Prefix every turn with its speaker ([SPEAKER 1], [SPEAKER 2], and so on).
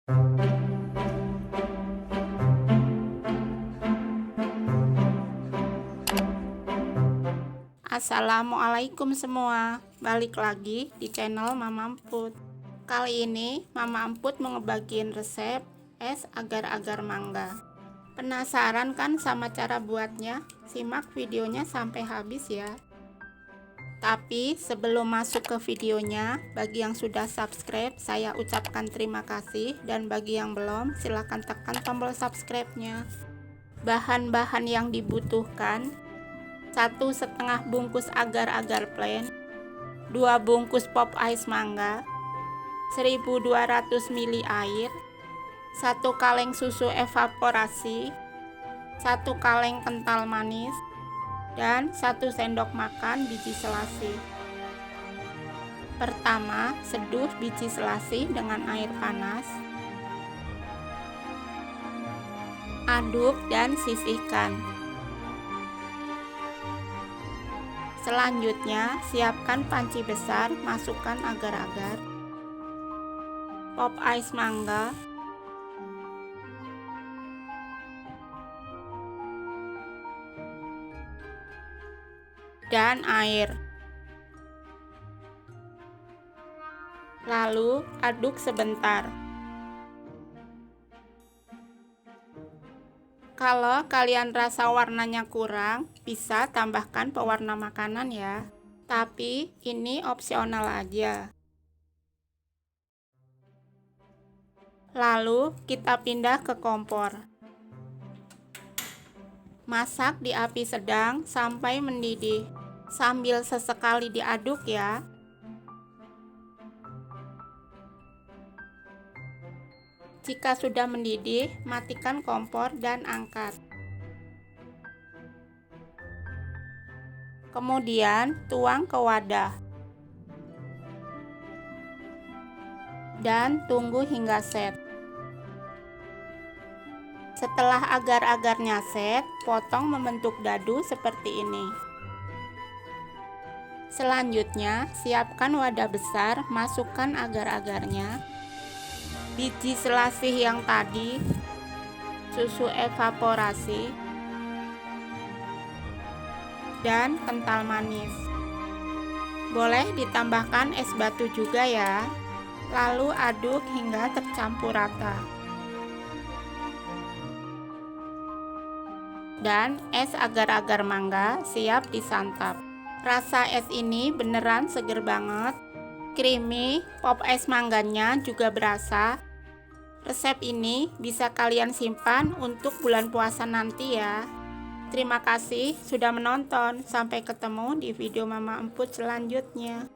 [SPEAKER 1] Assalamualaikum semua, balik lagi di channel Mama Emput. Kali ini Mama Emput mau ngebagiin resep es agar-agar mangga. Penasaran kan sama cara buatnya? Simak videonya sampai habis ya. Tapi sebelum masuk ke videonya, bagi yang sudah subscribe saya ucapkan terima kasih, dan bagi yang belum silahkan tekan tombol subscribe-nya. Bahan-bahan yang dibutuhkan: 1,5 bungkus agar-agar plain, 2 bungkus pop ice mangga, 1200 ml air, 1 kaleng susu evaporasi, 1 kaleng kental manis, dan 1 sendok makan biji selasih. Pertama, seduh biji selasih dengan air panas. Aduk dan sisihkan. Selanjutnya, siapkan panci besar, masukkan agar-agar, pop ice mangga, dan air. Lalu aduk sebentar. Kalau kalian rasa warnanya kurang, bisa tambahkan pewarna makanan ya. Tapi ini opsional aja. Lalu kita pindah ke kompor. Masak di api sedang sampai mendidih, sambil sesekali diaduk ya. Jika sudah mendidih, matikan kompor dan angkat. Kemudian tuang ke wadah dan tunggu hingga set. Setelah agar-agarnya set, potong membentuk dadu seperti ini. Selanjutnya, siapkan wadah besar, masukkan agar-agarnya, biji selasih yang tadi, susu evaporasi, dan kental manis. Boleh ditambahkan es batu juga ya. Lalu aduk hingga tercampur rata. Dan es agar-agar mangga siap disantap. Rasa es ini beneran seger banget, creamy, pop ice mangganya juga berasa. Resep ini bisa kalian simpan untuk bulan puasa nanti ya. Terima kasih sudah menonton. Sampai ketemu di video Mama Emput selanjutnya.